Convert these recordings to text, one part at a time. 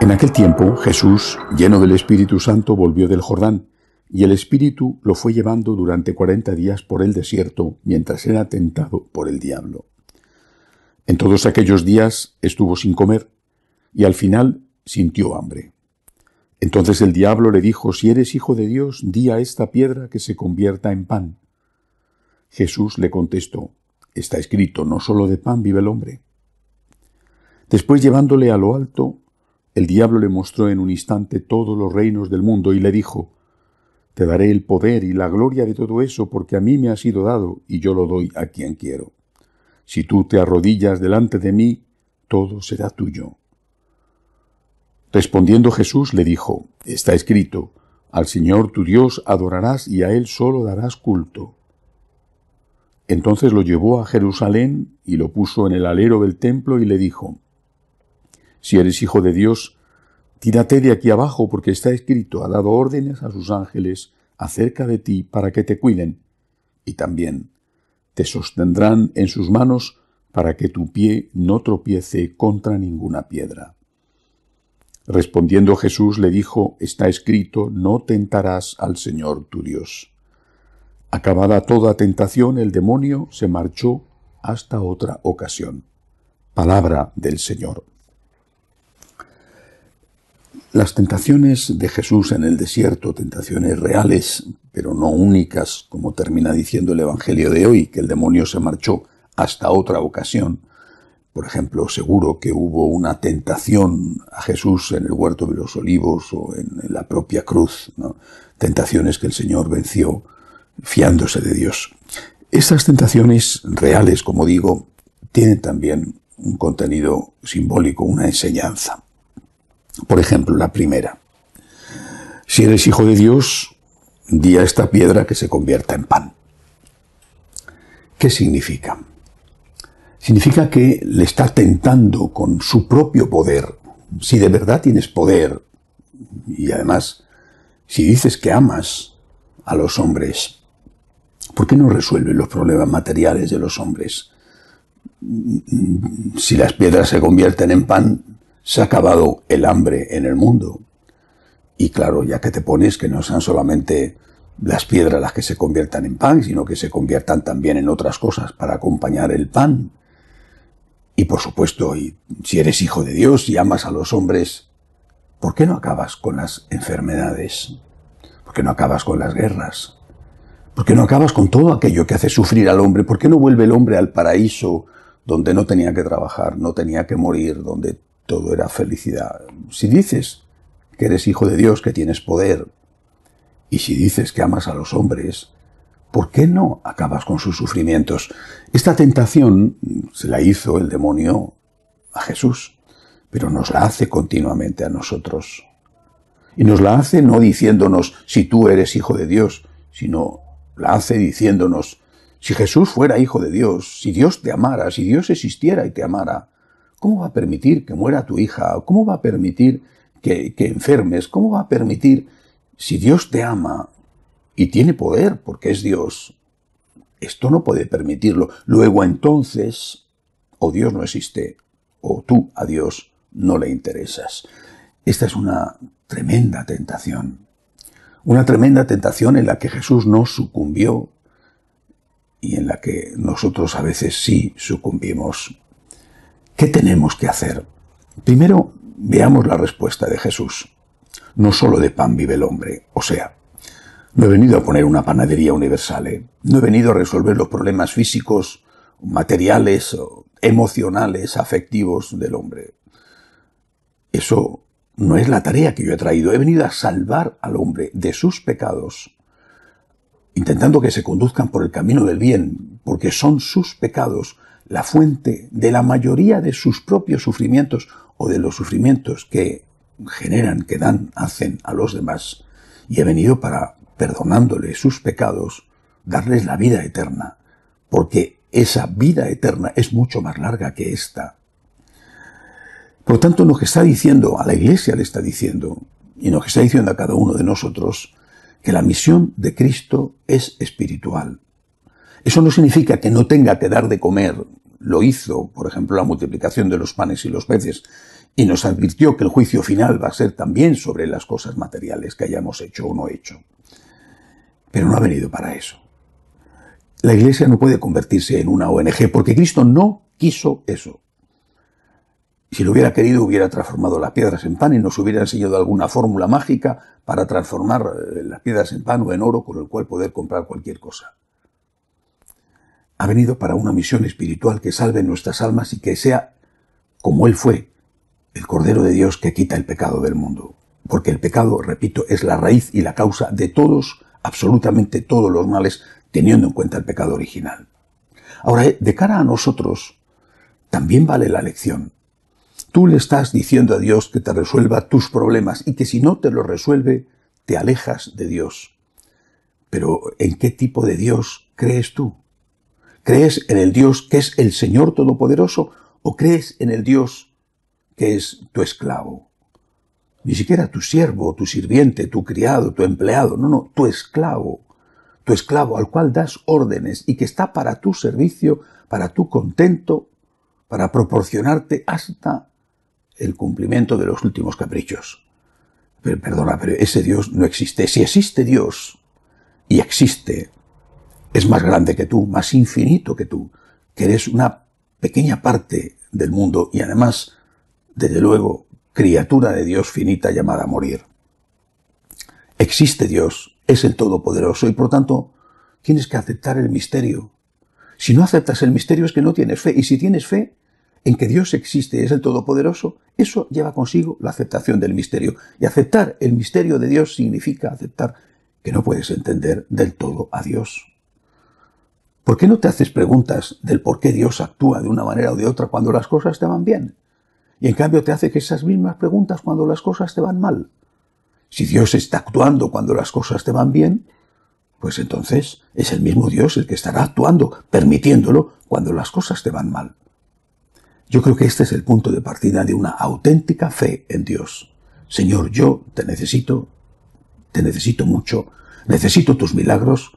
En aquel tiempo, Jesús, lleno del Espíritu Santo, volvió del Jordán, y el Espíritu lo fue llevando durante 40 días por el desierto, mientras era tentado por el diablo. En todos aquellos días estuvo sin comer, y al final sintió hambre. Entonces el diablo le dijo: «Si eres hijo de Dios, di a esta piedra que se convierta en pan». Jesús le contestó: «Está escrito, no solo de pan vive el hombre». Después, llevándole a lo alto, el diablo le mostró en un instante todos los reinos del mundo y le dijo: «Te daré el poder y la gloria de todo eso, porque a mí me ha sido dado y yo lo doy a quien quiero. Si tú te arrodillas delante de mí, todo será tuyo». Respondiendo Jesús le dijo: «Está escrito, al Señor tu Dios adorarás y a Él solo darás culto». Entonces lo llevó a Jerusalén y lo puso en el alero del templo y le dijo: «Si eres hijo de Dios, tírate de aquí abajo, porque está escrito, ha dado órdenes a sus ángeles acerca de ti para que te cuiden, y también te sostendrán en sus manos para que tu pie no tropiece contra ninguna piedra». Respondiendo Jesús le dijo: «Está escrito, no tentarás al Señor tu Dios». Acabada toda tentación, el demonio se marchó hasta otra ocasión. Palabra del Señor. Las tentaciones de Jesús en el desierto, tentaciones reales, pero no únicas, como termina diciendo el Evangelio de hoy, que el demonio se marchó hasta otra ocasión. Por ejemplo, seguro que hubo una tentación a Jesús en el huerto de los olivos o en la propia cruz, ¿no? Tentaciones que el Señor venció fiándose de Dios. Estas tentaciones reales, como digo, tienen también un contenido simbólico, una enseñanza. Por ejemplo, la primera: si eres hijo de Dios, di a esta piedra que se convierta en pan. ¿Qué significa? Significa que le está tentando con su propio poder. Si de verdad tienes poder, y además, si dices que amas a los hombres, ¿por qué no resuelves los problemas materiales de los hombres? Si las piedras se convierten en pan, se ha acabado el hambre en el mundo. Y claro, ya que te pones, que no sean solamente las piedras las que se conviertan en pan, sino que se conviertan también en otras cosas para acompañar el pan. Y por supuesto, y si eres hijo de Dios y amas a los hombres, ¿por qué no acabas con las enfermedades? ¿Por qué no acabas con las guerras? ¿Por qué no acabas con todo aquello que hace sufrir al hombre? ¿Por qué no vuelve el hombre al paraíso donde no tenía que trabajar, no tenía que morir, donde todo era felicidad? Si dices que eres hijo de Dios, que tienes poder, y si dices que amas a los hombres, ¿por qué no acabas con sus sufrimientos? Esta tentación se la hizo el demonio a Jesús, pero nos la hace continuamente a nosotros. Y nos la hace no diciéndonos: si tú eres hijo de Dios, sino la hace diciéndonos: si Jesús fuera hijo de Dios, si Dios te amara, si Dios existiera y te amara, ¿cómo va a permitir que muera tu hija? ¿Cómo va a permitir que enfermes? ¿Cómo va a permitir, si Dios te ama y tiene poder porque es Dios, esto no puede permitirlo? Luego entonces, o Dios no existe, o tú a Dios no le interesas. Esta es una tremenda tentación. Una tremenda tentación en la que Jesús no sucumbió y en la que nosotros a veces sí sucumbimos. ¿Qué tenemos que hacer? Primero, veamos la respuesta de Jesús. No solo de pan vive el hombre. O sea, no he venido a poner una panadería universal, No he venido a resolver los problemas físicos, materiales, emocionales, afectivos del hombre. Eso no es la tarea que yo he traído. He venido a salvar al hombre de sus pecados, intentando que se conduzcan por el camino del bien, porque son sus pecados la fuente de la mayoría de sus propios sufrimientos o de los sufrimientos que generan, que dan, hacen a los demás. Y he venido para, perdonándoles sus pecados, darles la vida eterna, porque esa vida eterna es mucho más larga que esta. Por lo tanto, lo que está diciendo a la Iglesia, le está diciendo, y lo que está diciendo a cada uno de nosotros, que la misión de Cristo es espiritual. Eso no significa que no tenga que dar de comer. Lo hizo, por ejemplo, la multiplicación de los panes y los peces, y nos advirtió que el juicio final va a ser también sobre las cosas materiales que hayamos hecho o no hecho. Pero no ha venido para eso. La Iglesia no puede convertirse en una ONG porque Cristo no quiso eso. Si lo hubiera querido, hubiera transformado las piedras en pan y nos hubiera enseñado alguna fórmula mágica para transformar las piedras en pan o en oro con el cual poder comprar cualquier cosa. Ha venido para una misión espiritual que salve nuestras almas y que sea, como Él fue, el Cordero de Dios que quita el pecado del mundo. Porque el pecado, repito, es la raíz y la causa de todos, absolutamente todos los males, teniendo en cuenta el pecado original. Ahora, de cara a nosotros, también vale la lección. Tú le estás diciendo a Dios que te resuelva tus problemas y que si no te los resuelve, te alejas de Dios. Pero, ¿en qué tipo de Dios crees tú? ¿Crees en el Dios que es el Señor Todopoderoso o crees en el Dios que es tu esclavo? Ni siquiera tu siervo, tu sirviente, tu criado, tu empleado. No, tu esclavo al cual das órdenes y que está para tu servicio, para tu contento, para proporcionarte hasta el cumplimiento de los últimos caprichos. Pero ese Dios no existe. Si existe Dios, y existe, es más grande que tú, más infinito que tú, que eres una pequeña parte del mundo y además, desde luego, criatura de Dios finita llamada a morir. Existe Dios, es el Todopoderoso y por tanto tienes que aceptar el misterio. Si no aceptas el misterio es que no tienes fe y si tienes fe en que Dios existe y es el Todopoderoso, eso lleva consigo la aceptación del misterio. Y aceptar el misterio de Dios significa aceptar que no puedes entender del todo a Dios. ¿Por qué no te haces preguntas del por qué Dios actúa de una manera o de otra cuando las cosas te van bien? Y en cambio te haces esas mismas preguntas cuando las cosas te van mal. Si Dios está actuando cuando las cosas te van bien, pues entonces es el mismo Dios el que estará actuando, permitiéndolo cuando las cosas te van mal. Yo creo que este es el punto de partida de una auténtica fe en Dios. Señor, yo te necesito mucho, necesito tus milagros,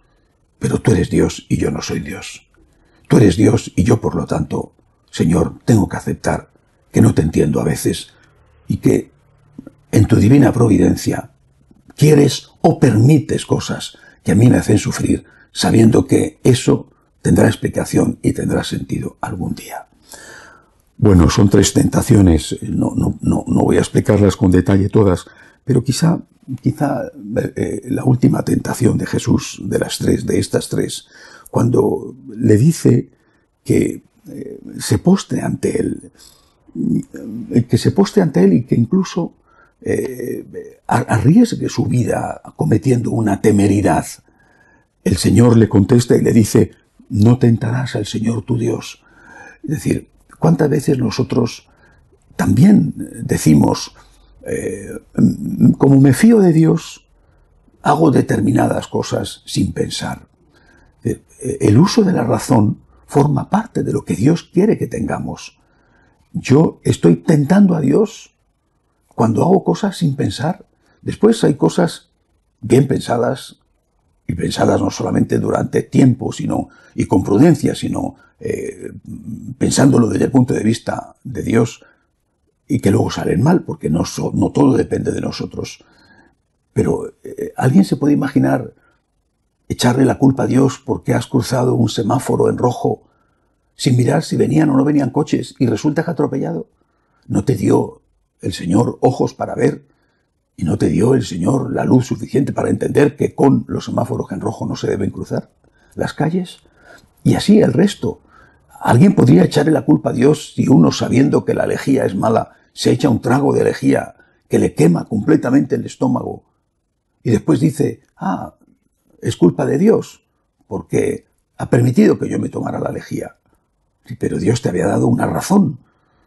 pero tú eres Dios y yo no soy Dios. Tú eres Dios y yo, por lo tanto, Señor, tengo que aceptar que no te entiendo a veces y que en tu divina providencia quieres o permites cosas que a mí me hacen sufrir, sabiendo que eso tendrá explicación y tendrá sentido algún día. Bueno, son 3 tentaciones, no voy a explicarlas con detalle todas, pero quizá la última tentación de Jesús, de estas 3, cuando le dice que se postre ante él, y que incluso arriesgue su vida cometiendo una temeridad. El Señor le contesta y le dice, no tentarás al Señor tu Dios. Es decir, ¿cuántas veces nosotros también decimos, como me fío de Dios, hago determinadas cosas sin pensar? El uso de la razón forma parte de lo que Dios quiere que tengamos. Yo estoy tentando a Dios cuando hago cosas sin pensar. Después hay cosas bien pensadas, y pensadas no solamente durante tiempo, y con prudencia, sino pensándolo desde el punto de vista de Dios, y que luego salen mal, porque no todo depende de nosotros. Pero ¿alguien se puede imaginar echarle la culpa a Dios porque has cruzado un semáforo en rojo sin mirar si venían o no venían coches y resulta que has atropellado? ¿No te dio el Señor ojos para ver? ¿Y no te dio el Señor la luz suficiente para entender que con los semáforos en rojo no se deben cruzar las calles? Y así el resto. ¿Alguien podría echarle la culpa a Dios si uno, sabiendo que la lejía es mala, se echa un trago de lejía que le quema completamente el estómago y después dice, es culpa de Dios porque ha permitido que yo me tomara la lejía? Sí, pero Dios te había dado una razón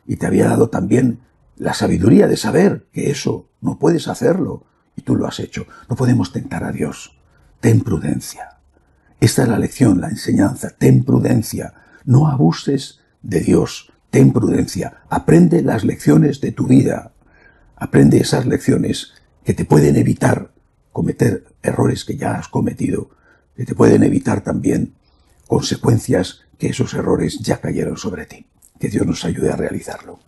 y te había dado también la sabiduría de saber que eso no puedes hacerlo y tú lo has hecho. No podemos tentar a Dios. Ten prudencia. Esta es la lección, la enseñanza. Ten prudencia. No abuses de Dios. Ten prudencia. Aprende las lecciones de tu vida. Aprende esas lecciones que te pueden evitar cometer errores que ya has cometido, que te pueden evitar también consecuencias que esos errores ya cayeron sobre ti. Que Dios nos ayude a realizarlo.